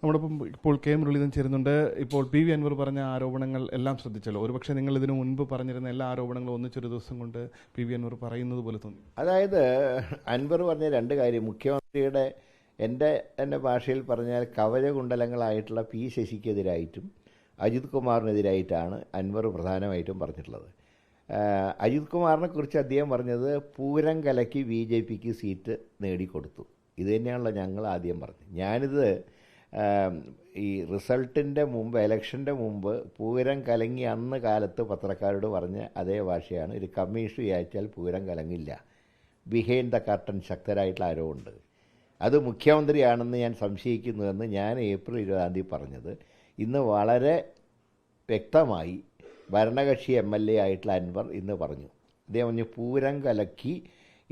നമ്മോടൊപ്പം ഇപ്പോൾ കെ മുരളീധരൻ ചേരുന്നുണ്ട്. ഇപ്പോൾ പി വി അൻവർ പറഞ്ഞ ആരോപണങ്ങൾ എല്ലാം ശ്രദ്ധിച്ചല്ലോ. ഒരുപക്ഷെ നിങ്ങൾ ഇതിനു മുൻപ് പറഞ്ഞിരുന്ന എല്ലാ ആരോപണങ്ങളും ഒന്നിച്ചൊരു ദിവസം കൊണ്ട് പി വി അൻവർ പറയുന്നത് പോലെ തോന്നി. അതായത് അൻവർ പറഞ്ഞ രണ്ട് കാര്യം, മുഖ്യമന്ത്രിയുടെ എൻ്റെ ഭാഷയിൽ പറഞ്ഞാൽ കവചകുണ്ടലങ്ങളായിട്ടുള്ള പി ശശിക്കെതിരായിട്ടും അജിത് കുമാറിനെതിരായിട്ടാണ് അൻവർ പ്രധാനമായിട്ടും പറഞ്ഞിട്ടുള്ളത്. അജിത് കുമാറിനെ കുറിച്ച് അദ്ദേഹം പറഞ്ഞത് പൂരം കലക്കി BJPക്ക് സീറ്റ് നേടിക്കൊടുത്തു. ഇത് തന്നെയാണല്ലോ ഞങ്ങൾ ആദ്യം പറഞ്ഞത്. ഞാനിത് ഈ റിസൾട്ടിൻ്റെ മുമ്പ്, ഇലക്ഷൻ്റെ മുമ്പ് പൂരം കലങ്ങി അന്ന് കാലത്ത് പത്രക്കാരോട് പറഞ്ഞ അതേ ഭാഷയാണ്. ഒരു കമ്മീഷൻ വിചാരിച്ചാൽ പൂരം കലങ്ങില്ല, ബിഹൈൻഡ് ദ കർട്ടൻ ശക്തരായിട്ടുള്ള ആരോ ഉണ്ട്, അത് മുഖ്യമന്ത്രിയാണെന്ന് ഞാൻ സംശയിക്കുന്നുവെന്ന് ഞാൻ ഏപ്രിൽ 20 പറഞ്ഞത് ഇന്ന് വളരെ വ്യക്തമായി ഭരണകക്ഷി MLA ആയിട്ടുള്ള അൻവർ ഇന്ന് പറഞ്ഞു. അദ്ദേഹം പറഞ്ഞു പൂരം കലക്കി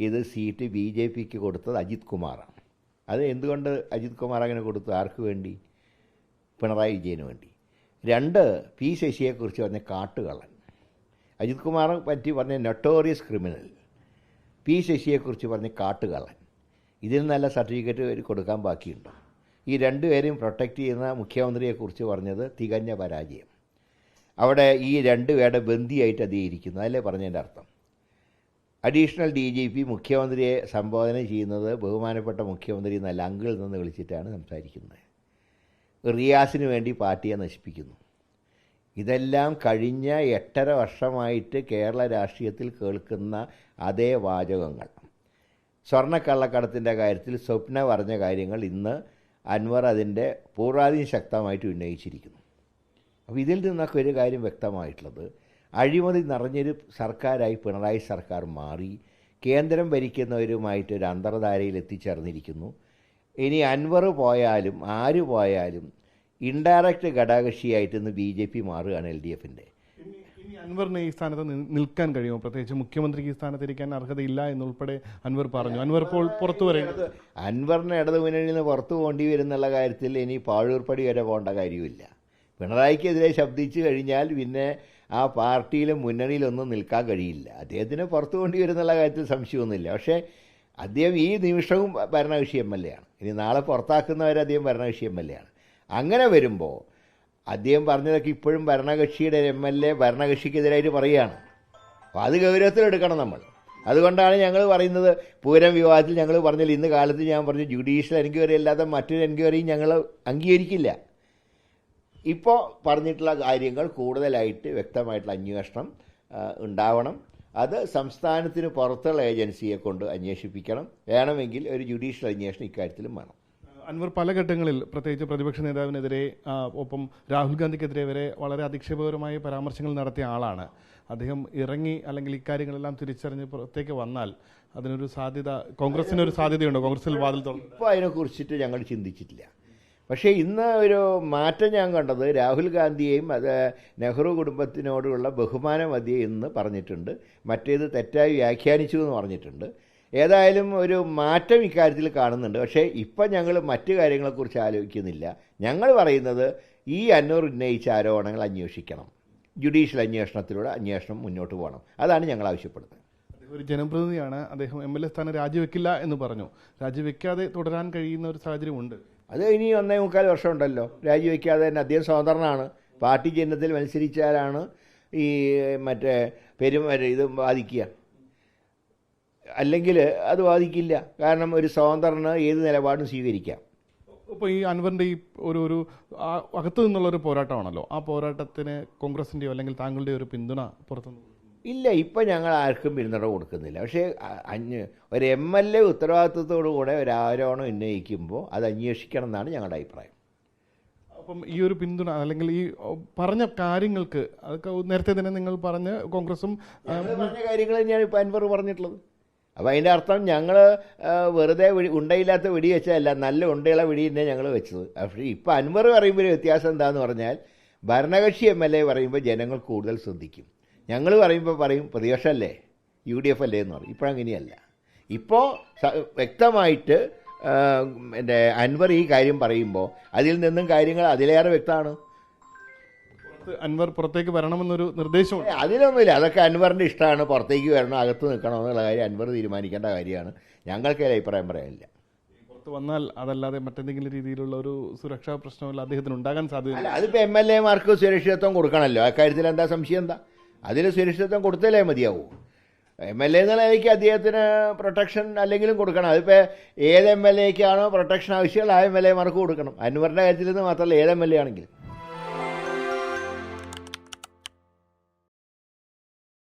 ഇത് സീറ്റ് BJPക്ക് കൊടുത്തത് അജിത് കുമാറാണ്. അത് എന്തുകൊണ്ട് അജിത് കുമാർ അങ്ങനെ കൊടുത്തു? ആർക്ക് വേണ്ടി? പിണറായി വിജയന് വേണ്ടി. 2, പി ശശിയെക്കുറിച്ച് പറഞ്ഞ കാട്ടുകള്ളൻ. അജിത് കുമാറെ പറ്റി പറഞ്ഞ നൊട്ടോറിയസ് ക്രിമിനൽ, പി ശശിയെക്കുറിച്ച് പറഞ്ഞ കാട്ടുകള്ളൻ. ഇതിൽ നല്ല സർട്ടിഫിക്കറ്റ് കൊടുക്കാൻ ബാക്കിയുണ്ടോ? ഈ രണ്ടുപേരെയും പ്രൊട്ടക്റ്റ് ചെയ്യുന്ന മുഖ്യമന്ത്രിയെക്കുറിച്ച് പറഞ്ഞത് തികഞ്ഞ പരാജയം. അവിടെ ഈ രണ്ടുപേരുടെ ബന്ദിയായിട്ട് അതേ ഇരിക്കുന്നു. അതല്ലേ പറഞ്ഞതിൻ്റെ അർത്ഥം. അഡീഷണൽ DGP മുഖ്യമന്ത്രിയെ സംബോധന ചെയ്യുന്നത് ബഹുമാനപ്പെട്ട മുഖ്യമന്ത്രി എന്നല്ല, അങ്കിൾ നിന്ന് വിളിച്ചിട്ടാണ് സംസാരിക്കുന്നത്. റിയാസിന് വേണ്ടി പാർട്ടിയെ നശിപ്പിക്കുന്നു. ഇതെല്ലാം കഴിഞ്ഞ 8.5 വർഷമായിട്ട് കേരള രാഷ്ട്രീയത്തിൽ കേൾക്കുന്ന അതേ വാചകങ്ങൾ. സ്വർണ്ണക്കള്ളക്കടത്തിൻ്റെ കാര്യത്തിൽ സ്വപ്ന പറഞ്ഞ കാര്യങ്ങൾ ഇന്ന് അൻവർ അതിൻ്റെ പൂർവാധികം ശക്തമായിട്ട് ഉന്നയിച്ചിരിക്കുന്നു. അപ്പോൾ ഇതിൽ നിന്നൊക്കെ ഒരു കാര്യം വ്യക്തമായിട്ടുള്ളത്, അഴിമതി നിറഞ്ഞൊരു സർക്കാരായി പിണറായി സർക്കാർ മാറി. കേന്ദ്രം ഭരിക്കുന്നവരുമായിട്ട് ഒരു അന്തർധാരയിൽ എത്തിച്ചേർന്നിരിക്കുന്നു. ഇനി അൻവർ പോയാലും ആര് പോയാലും ഇൻഡയറക്റ്റ് ഘടകകക്ഷിയായിട്ട് ഇന്ന് BJP മാറുകയാണ് LDFൻ്റെ. ഇനി അൻവറിന് ഈ സ്ഥാനത്ത് നിൽക്കാൻ കഴിയുമോ? പ്രത്യേകിച്ച് മുഖ്യമന്ത്രിക്ക് ഈ സ്ഥാനത്തിരിക്കാൻ അർഹതയില്ല എന്നുൾപ്പെടെ അൻവർ പറഞ്ഞു. അൻവർ ഇപ്പോൾ പുറത്തു പറയുന്നത് അൻവറിന് ഇടതുമുന്നണിയിൽ നിന്ന് പുറത്തു പോകേണ്ടി വരുന്നുള്ള കാര്യത്തിൽ ഇനി പാഴൂർപ്പടി വരെ പോകേണ്ട കാര്യമില്ല. പിണറായിക്കെതിരെ ശബ്ദിച്ചു കഴിഞ്ഞാൽ പിന്നെ ആ പാർട്ടിയിലും മുന്നണിയിലൊന്നും നിൽക്കാൻ കഴിയില്ല. അദ്ദേഹത്തിന് പുറത്തു കൊണ്ടി വരുന്നുള്ള കാര്യത്തിൽ സംശയമൊന്നുമില്ല. പക്ഷേ അദ്ദേഹം ഈ നിമിഷവും ഭരണകക്ഷി MLA ആണ്. ഇനി നാളെ പുറത്താക്കുന്നവരെ അദ്ദേഹം ഭരണകക്ഷി MLA ആണ്. അങ്ങനെ വരുമ്പോൾ അദ്ദേഹം പറഞ്ഞതൊക്കെ ഇപ്പോഴും ഭരണകക്ഷിയുടെ MLA ഭരണകക്ഷിക്കെതിരായിട്ട് പറയുകയാണ്. അപ്പോൾ അത് ഗൗരവത്തിലെടുക്കണം നമ്മൾ. അതുകൊണ്ടാണ് ഞങ്ങൾ പറയുന്നത്, പൂരം വിവാദത്തിൽ ഞങ്ങൾ പറഞ്ഞാൽ ഇന്ന് കാലത്ത് ഞാൻ പറഞ്ഞു ജുഡീഷ്യൽ എൻക്വയറി അല്ലാതെ മറ്റൊരു എൻക്വയറിയും ഞങ്ങൾ അംഗീകരിക്കില്ല. ഇപ്പോൾ പറഞ്ഞിട്ടുള്ള കാര്യങ്ങൾ കൂടുതലായിട്ട് വ്യക്തമായിട്ടുള്ള അന്വേഷണം ഉണ്ടാവണം. അത് സംസ്ഥാനത്തിന് പുറത്തുള്ള ഏജൻസിയെ കൊണ്ട് അന്വേഷിപ്പിക്കണം. വേണമെങ്കിൽ ഒരു ജുഡീഷ്യൽ അന്വേഷണം ഇക്കാര്യത്തിലും വേണം. അൻവർ പല ഘട്ടങ്ങളിൽ പ്രത്യേകിച്ച് പ്രതിപക്ഷ നേതാവിനെതിരെ ഒപ്പം രാഹുൽ ഗാന്ധിക്കെതിരെ വരെ വളരെ അധിക്ഷേപകരമായ പരാമർശങ്ങൾ നടത്തിയ ആളാണ്. അദ്ദേഹം ഇറങ്ങി അല്ലെങ്കിൽ ഇക്കാര്യങ്ങളെല്ലാം തിരിച്ചറിഞ്ഞ് പുറത്തേക്ക് വന്നാൽ അതിനൊരു സാധ്യത, കോൺഗ്രസിനൊരു സാധ്യതയുണ്ടോ? കോൺഗ്രസിൽ വാതിൽ തുറന്നു. ഇപ്പോൾ അതിനെക്കുറിച്ചിട്ട് ഞങ്ങൾ ചിന്തിച്ചിട്ടില്ല. പക്ഷേ ഇന്ന് ഒരു മാറ്റം ഞാൻ കണ്ടത്, രാഹുൽ ഗാന്ധിയെയും അത് നെഹ്റു കുടുംബത്തിനോടുള്ള ബഹുമാനം അദ്ദേഹം ഇന്ന് പറഞ്ഞിട്ടുണ്ട്. മറ്റേത് തെറ്റായി വ്യാഖ്യാനിച്ചു എന്ന് പറഞ്ഞിട്ടുണ്ട്. ഏതായാലും ഒരു മാറ്റം ഇക്കാര്യത്തിൽ കാണുന്നുണ്ട്. പക്ഷേ ഇപ്പം ഞങ്ങൾ മറ്റു കാര്യങ്ങളെക്കുറിച്ച് ആലോചിക്കുന്നില്ല. ഞങ്ങൾ പറയുന്നത് ഈ അൻവർ ഉന്നയിച്ച ആരോപണങ്ങൾ അന്വേഷിക്കണം. ജുഡീഷ്യൽ അന്വേഷണത്തിലൂടെ അന്വേഷണം മുന്നോട്ട് പോകണം. അതാണ് ഞങ്ങൾ ആവശ്യപ്പെടുന്നത്. ഒരു ജനപ്രതിനിധിയാണ്. അദ്ദേഹം MLA സ്ഥാനം രാജിവെക്കില്ല എന്ന് പറഞ്ഞു. രാജിവെക്കാതെ തുടരാൻ കഴിയുന്ന ഒരു സാഹചര്യമുണ്ട്. അത് ഇനി 1.25 വർഷം ഉണ്ടല്ലോ. രാജിവെക്കാതെ തന്നെ അദ്ദേഹം സ്വതന്ത്രനാണ്. പാർട്ടി ചിഹ്നത്തിൽ മത്സരിച്ചാലാണ് ഈ മറ്റേ ഇത് ബാധിക്കുക. അല്ലെങ്കിൽ അത് ബാധിക്കില്ല. കാരണം ഒരു സ്വതന്ത്രന് ഏത് നിലപാടും സ്വീകരിക്കാം. ഇപ്പോൾ ഈ അൻവറിൻ്റെ ഈ ഒരു അകത്തു നിന്നുള്ളൊരു പോരാട്ടമാണല്ലോ. ആ പോരാട്ടത്തിന് കോൺഗ്രസിൻ്റെയോ അല്ലെങ്കിൽ താങ്കളുടെ ഒരു പിന്തുണ പുറത്തുനിന്ന് ഇല്ല. ഇപ്പം ഞങ്ങൾ ആർക്കും പിന്തുണ കൊടുക്കുന്നില്ല. പക്ഷേ ഒരു MLA ഉത്തരവാദിത്വത്തോടുകൂടെ ഒരു ആരോപണം ഉന്നയിക്കുമ്പോൾ അത് അന്വേഷിക്കണം എന്നാണ് ഞങ്ങളുടെ അഭിപ്രായം. അപ്പം ഈ ഒരു പിന്തുണ അല്ലെങ്കിൽ ഈ പറഞ്ഞ കാര്യങ്ങൾക്ക് അതൊക്കെ നേരത്തെ തന്നെ നിങ്ങൾ പറഞ്ഞ് കോൺഗ്രസും പറഞ്ഞ കാര്യങ്ങൾ തന്നെയാണ് ഇപ്പോൾ അൻവർ പറഞ്ഞിട്ടുള്ളത്. അപ്പോൾ അതിൻ്റെ അർത്ഥം ഞങ്ങൾ വെറുതെ ഉണ്ടയില്ലാത്ത വെടി വെച്ചതല്ല, നല്ല ഉണ്ടയുള്ള വെടി തന്നെ ഞങ്ങൾ വെച്ചത്. പക്ഷേ ഇപ്പോൾ അൻവർ പറയുമ്പോൾ വ്യത്യാസം എന്താണെന്ന് പറഞ്ഞാൽ, ഭരണകക്ഷി MLA പറയുമ്പോൾ ജനങ്ങൾ കൂടുതൽ ശ്രദ്ധിക്കും. ഞങ്ങൾ പറയുമ്പോൾ പറയും പ്രതിപക്ഷമല്ലേ, UDF അല്ലേ എന്ന് പറയും. ഇപ്പോഴങ്ങനെയല്ല. ഇപ്പോൾ വ്യക്തമായിട്ട് അൻവർ ഈ കാര്യം പറയുമ്പോൾ അതിൽ നിന്നും കാര്യങ്ങൾ അതിലേറെ വ്യക്തമാണ്. അൻവർ പുറത്തേക്ക് വരണമെന്നൊരു നിർദ്ദേശമുണ്ട്. അതിലൊന്നുമില്ല. അതൊക്കെ അൻവറിൻ്റെ ഇഷ്ടമാണ്. പുറത്തേക്ക് വരണോ അകത്ത് നിൽക്കണോ എന്നുള്ള കാര്യം അൻവർ തീരുമാനിക്കേണ്ട കാര്യമാണ്. ഞങ്ങൾക്ക് അഭിപ്രായം പറയാനില്ല. പുറത്ത് വന്നാൽ അതല്ലാതെ മറ്റെന്തെങ്കിലും രീതിയിലുള്ള ഒരു സുരക്ഷാ പ്രശ്നമല്ല അദ്ദേഹത്തിന് ഉണ്ടാകാൻ സാധ്യത. അല്ല, അതിപ്പോൾ MLA-മാർക്ക് സുരക്ഷിതത്വം കൊടുക്കണമല്ലോ. അക്കാര്യത്തിൽ എന്താ സംശയം? എന്താ അതിൽ സുരക്ഷിതത്വം കൊടുത്തല്ലേ മതിയാവൂ? MLA എന്നുള്ള നിലയ്ക്ക് അദ്ദേഹത്തിന് പ്രൊട്ടക്ഷൻ അല്ലെങ്കിലും കൊടുക്കണം. അതിപ്പോൾ ഏത് MLA-ക്കാണോ പ്രൊട്ടക്ഷൻ ആവശ്യമുള്ള ആ MLA-മാർക്ക് കൊടുക്കണം. അൻവറിൻ്റെ കാര്യത്തിൽ നിന്ന് മാത്രമല്ല, ഏത് MLA ആണെങ്കിലും.